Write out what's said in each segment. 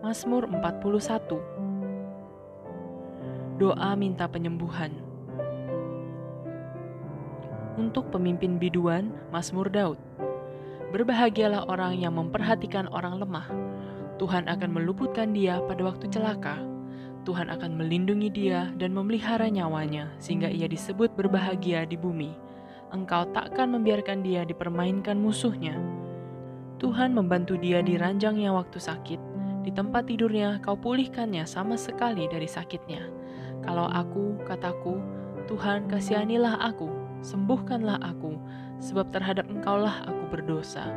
Mazmur 41. Doa minta penyembuhan. Untuk pemimpin biduan, Mazmur Daud. Berbahagialah orang yang memperhatikan orang lemah. Tuhan akan meluputkan dia pada waktu celaka. Tuhan akan melindungi dia dan memelihara nyawanya, sehingga ia disebut berbahagia di bumi. Engkau takkan membiarkan dia dipermainkan musuhnya. Tuhan membantu dia di ranjangnya waktu sakit. Di tempat tidurnya kau pulihkannya sama sekali dari sakitnya. Kalau aku, kataku, Tuhan kasihanilah aku, sembuhkanlah aku, sebab terhadap Engkaulah aku berdosa.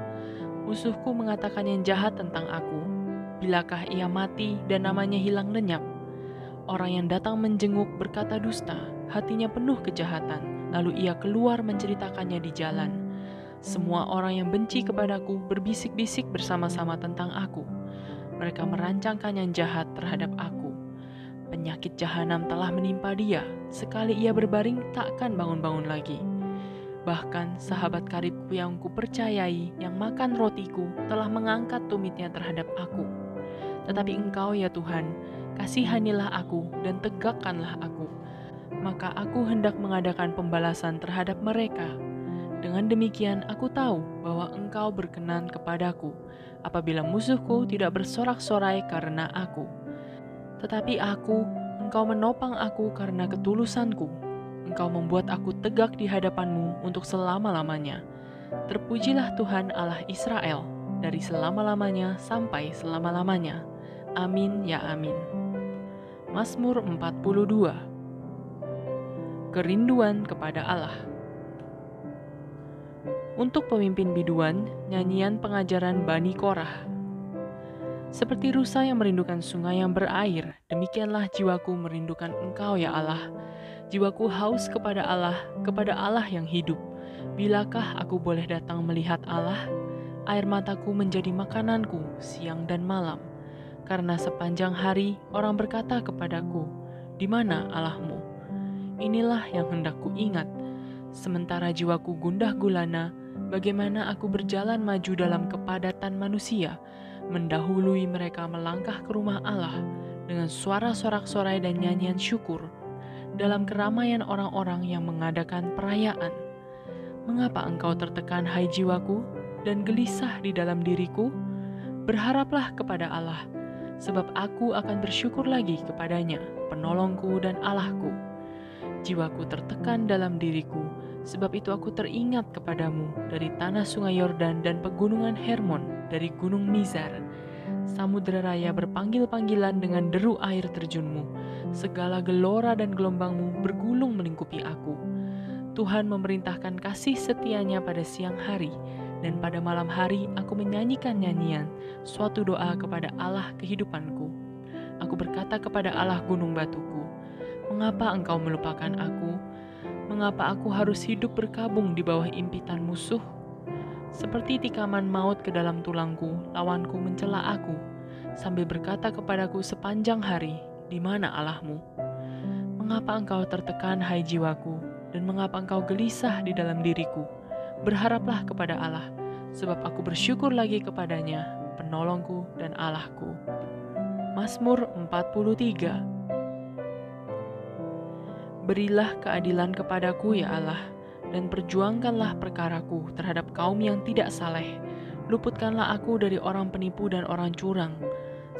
Musuhku mengatakan yang jahat tentang aku. Bilakah ia mati dan namanya hilang lenyap? Orang yang datang menjenguk berkata dusta, hatinya penuh kejahatan, lalu ia keluar menceritakannya di jalan. Semua orang yang benci kepadaku berbisik-bisik bersama-sama tentang aku. Mereka merancangkan yang jahat terhadap aku. Penyakit jahanam telah menimpa dia, sekali ia berbaring takkan bangun-bangun lagi. Bahkan sahabat karibku yang kupercayai, yang makan rotiku, telah mengangkat tumitnya terhadap aku. Tetapi Engkau ya Tuhan, kasihanilah aku dan tegakkanlah aku. Maka aku hendak mengadakan pembalasan terhadap mereka. Dengan demikian aku tahu bahwa Engkau berkenan kepadaku, apabila musuhku tidak bersorak-sorai karena aku. Tetapi Engkau menopang aku karena ketulusanku. Engkau membuat aku tegak di hadapan-Mu untuk selama-lamanya. Terpujilah Tuhan Allah Israel, dari selama-lamanya sampai selama-lamanya. Amin ya amin. Mazmur 42. Kerinduan kepada Allah. Untuk pemimpin biduan, nyanyian pengajaran Bani Korah. Seperti rusa yang merindukan sungai yang berair, demikianlah jiwaku merindukan Engkau ya Allah. Jiwaku haus kepada Allah yang hidup. Bilakah aku boleh datang melihat Allah? Air mataku menjadi makananku siang dan malam. Karena sepanjang hari orang berkata kepadaku, "Di mana Allahmu?" Inilah yang hendak ku ingat. Sementara jiwaku gundah gulana, bagaimana aku berjalan maju dalam kepadatan manusia, mendahului mereka melangkah ke rumah Allah dengan suara sorak-sorai dan nyanyian syukur dalam keramaian orang-orang yang mengadakan perayaan. Mengapa engkau tertekan, hai jiwaku, dan gelisah di dalam diriku? Berharaplah kepada Allah, sebab aku akan bersyukur lagi kepadanya, penolongku dan Allahku. Jiwaku tertekan dalam diriku, sebab itu aku teringat kepadamu dari tanah sungai Yordan dan pegunungan Hermon, dari gunung Mizar. Samudera raya berpanggil-panggilan dengan deru air terjunmu. Segala gelora dan gelombangmu bergulung melingkupi aku. Tuhan memerintahkan kasih setianya pada siang hari, dan pada malam hari aku menyanyikan nyanyian, suatu doa kepada Allah kehidupanku. Aku berkata kepada Allah gunung batuku, "Mengapa engkau melupakan aku? Mengapa aku harus hidup berkabung di bawah impitan musuh? Seperti tikaman maut ke dalam tulangku, lawanku mencela aku, sambil berkata kepadaku sepanjang hari, di mana Allahmu? Mengapa engkau tertekan, hai jiwaku, dan mengapa engkau gelisah di dalam diriku? Berharaplah kepada Allah, sebab aku bersyukur lagi kepadanya, penolongku dan Allahku." Mazmur 43. Berilah keadilan kepadaku ya Allah, dan perjuangkanlah perkaraku terhadap kaum yang tidak saleh. Luputkanlah aku dari orang penipu dan orang curang.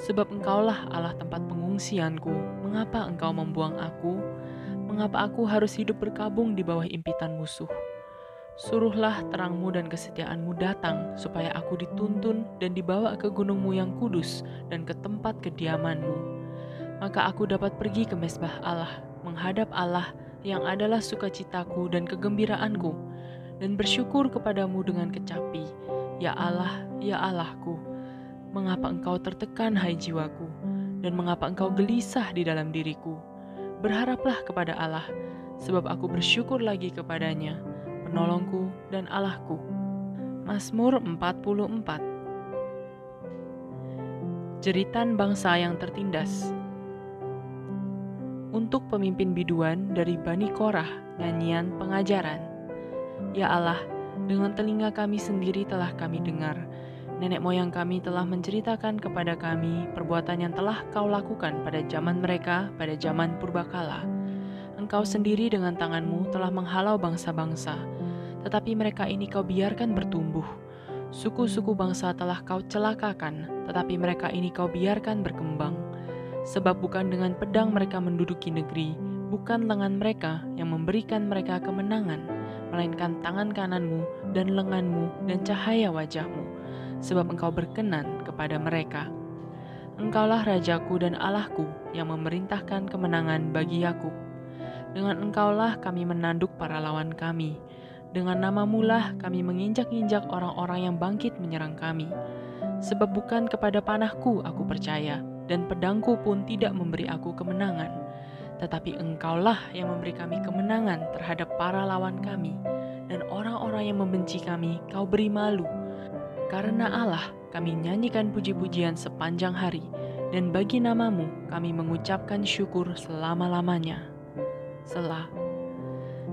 Sebab Engkaulah Allah tempat pengungsianku. Mengapa Engkau membuang aku? Mengapa aku harus hidup berkabung di bawah impitan musuh? Suruhlah terangmu dan kesetiaanmu datang, supaya aku dituntun dan dibawa ke gunungmu yang kudus dan ke tempat kediamanmu. Maka aku dapat pergi ke mezbah Allah, menghadap Allah yang adalah sukacitaku dan kegembiraanku, dan bersyukur kepadamu dengan kecapi. Ya Allah, ya Allahku, mengapa engkau tertekan, hai jiwaku, dan mengapa engkau gelisah di dalam diriku? Berharaplah kepada Allah, sebab aku bersyukur lagi kepadanya, penolongku dan Allahku. Mazmur 44. Jeritan bangsa yang tertindas. Untuk pemimpin biduan dari Bani Korah, nyanyian pengajaran. Ya Allah, dengan telinga kami sendiri telah kami dengar, Nenek moyang kami telah menceritakan kepada kami perbuatan yang telah kau lakukan pada zaman mereka, pada zaman purbakala. Engkau sendiri dengan tanganmu telah menghalau bangsa-bangsa, tetapi mereka ini kau biarkan bertumbuh. Suku-suku bangsa telah kau celakakan, tetapi mereka ini kau biarkan berkembang. Sebab bukan dengan pedang mereka menduduki negeri, bukan lengan mereka yang memberikan mereka kemenangan, melainkan tangan kananmu dan lenganmu dan cahaya wajahmu, sebab engkau berkenan kepada mereka. Engkaulah Rajaku dan Allahku yang memerintahkan kemenangan bagi Yakub. Dengan engkaulah kami menanduk para lawan kami. Dengan namamulah kami menginjak-injak orang-orang yang bangkit menyerang kami. Sebab bukan kepada panahku aku percaya, dan pedangku pun tidak memberi aku kemenangan. Tetapi engkaulah yang memberi kami kemenangan terhadap para lawan kami, dan orang-orang yang membenci kami kau beri malu. Karena Allah kami nyanyikan puji-pujian sepanjang hari, dan bagi namamu kami mengucapkan syukur selama-lamanya. Selah.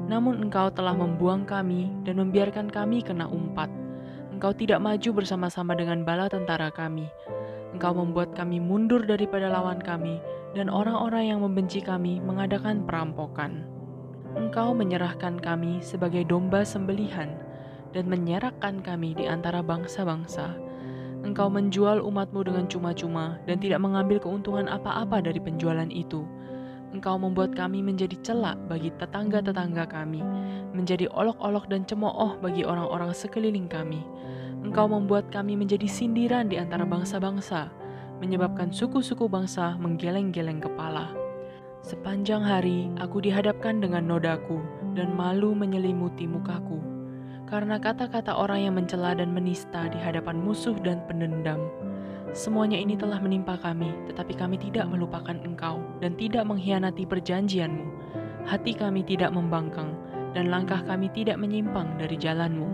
Namun engkau telah membuang kami dan membiarkan kami kena umpat. Engkau tidak maju bersama-sama dengan bala tentara kami. Engkau membuat kami mundur daripada lawan kami, dan orang-orang yang membenci kami mengadakan perampokan. Engkau menyerahkan kami sebagai domba sembelihan, dan menyerakkan kami di antara bangsa-bangsa. Engkau menjual umatmu dengan cuma-cuma, dan tidak mengambil keuntungan apa-apa dari penjualan itu. Engkau membuat kami menjadi celak bagi tetangga-tetangga kami, menjadi olok-olok dan cemooh bagi orang-orang sekeliling kami. Engkau membuat kami menjadi sindiran di antara bangsa-bangsa, menyebabkan suku-suku bangsa menggeleng-geleng kepala. Sepanjang hari aku dihadapkan dengan nodaku, dan malu menyelimuti mukaku, karena kata-kata orang yang mencela dan menista di hadapan musuh dan pendendam. Semuanya ini telah menimpa kami, tetapi kami tidak melupakan Engkau dan tidak mengkhianati perjanjian-Mu. Hati kami tidak membangkang, dan langkah kami tidak menyimpang dari jalan-Mu.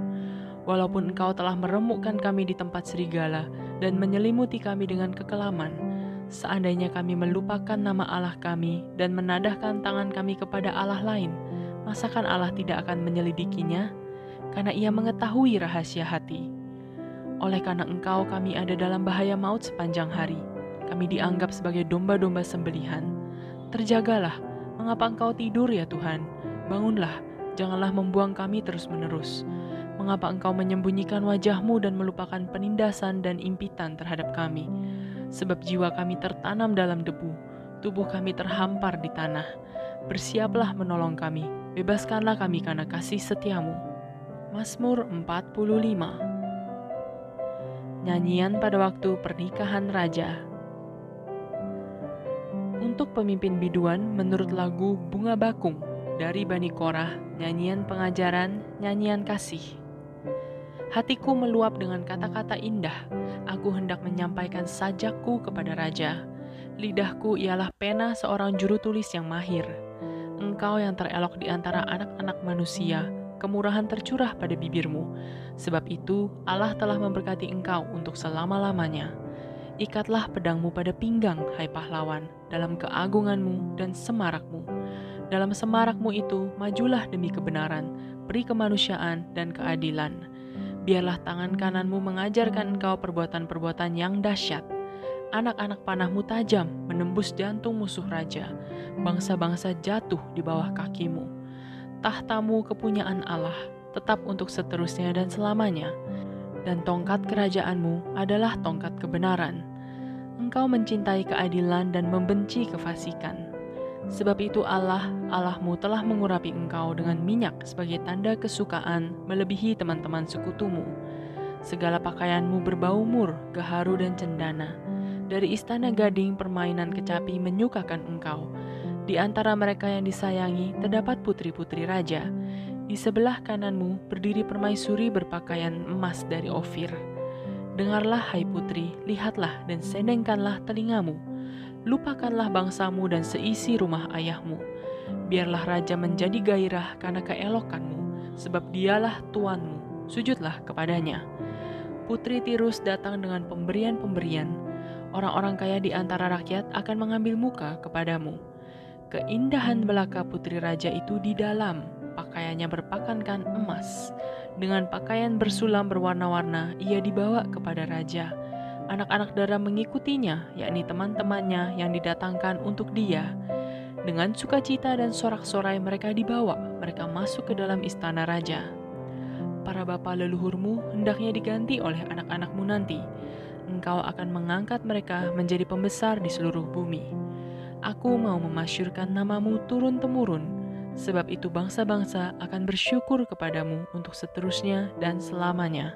Walaupun Engkau telah meremukkan kami di tempat serigala dan menyelimuti kami dengan kekelaman, seandainya kami melupakan nama Allah kami dan menadahkan tangan kami kepada Allah lain, masakan Allah tidak akan menyelidikinya? Karena Ia mengetahui rahasia hati. Oleh karena Engkau kami ada dalam bahaya maut sepanjang hari. Kami dianggap sebagai domba-domba sembelihan. Terjagalah, mengapa Engkau tidur ya Tuhan? Bangunlah, janganlah membuang kami terus-menerus. Mengapa Engkau menyembunyikan wajah-Mu dan melupakan penindasan dan impitan terhadap kami? Sebab jiwa kami tertanam dalam debu, tubuh kami terhampar di tanah. Bersiaplah menolong kami, bebaskanlah kami karena kasih setia-Mu. Mazmur 45. Nyanyian pada waktu pernikahan raja. Untuk pemimpin biduan menurut lagu Bunga Bakung dari Bani Korah, nyanyian pengajaran, nyanyian kasih. Hatiku meluap dengan kata-kata indah, aku hendak menyampaikan sajakku kepada raja. Lidahku ialah pena seorang juru tulis yang mahir. Engkau yang terelok di antara anak-anak manusia, kemurahan tercurah pada bibirmu. Sebab itu Allah telah memberkati engkau untuk selama-lamanya. Ikatlah pedangmu pada pinggang, hai pahlawan, dalam keagunganmu dan semarakmu. Dalam semarakmu itu majulah demi kebenaran, peri kemanusiaan dan keadilan. Biarlah tangan kananmu mengajarkan engkau perbuatan-perbuatan yang dahsyat. Anak-anak panahmu tajam menembus jantung musuh raja. Bangsa-bangsa jatuh di bawah kakimu. Tahtamu kepunyaan Allah, tetap untuk seterusnya dan selamanya, dan tongkat kerajaanmu adalah tongkat kebenaran. Engkau mencintai keadilan dan membenci kefasikan. Sebab itu Allahmu telah mengurapi engkau dengan minyak sebagai tanda kesukaan melebihi teman-teman sekutumu. Segala pakaianmu berbau mur, gaharu dan cendana. Dari istana gading permainan kecapi menyukakan engkau. Di antara mereka yang disayangi terdapat putri-putri raja. Di sebelah kananmu berdiri permaisuri berpakaian emas dari Ofir. Dengarlah hai putri, lihatlah dan sendengkanlah telingamu. Lupakanlah bangsamu dan seisi rumah ayahmu. Biarlah raja menjadi gairah karena keelokanmu, sebab dialah tuanmu, sujudlah kepadanya. Putri Tirus datang dengan pemberian-pemberian. Orang-orang kaya di antara rakyat akan mengambil muka kepadamu. Keindahan belaka putri raja itu di dalam, pakaiannya berpakaian emas. Dengan pakaian bersulam berwarna-warna, ia dibawa kepada raja. Anak-anak dara mengikutinya, yakni teman-temannya yang didatangkan untuk dia. Dengan sukacita dan sorak-sorai mereka dibawa, mereka masuk ke dalam istana raja. Para bapa leluhurmu hendaknya diganti oleh anak-anakmu nanti. Engkau akan mengangkat mereka menjadi pembesar di seluruh bumi. Aku mau memasyurkan namamu turun-temurun, sebab itu bangsa-bangsa akan bersyukur kepadamu untuk seterusnya dan selamanya.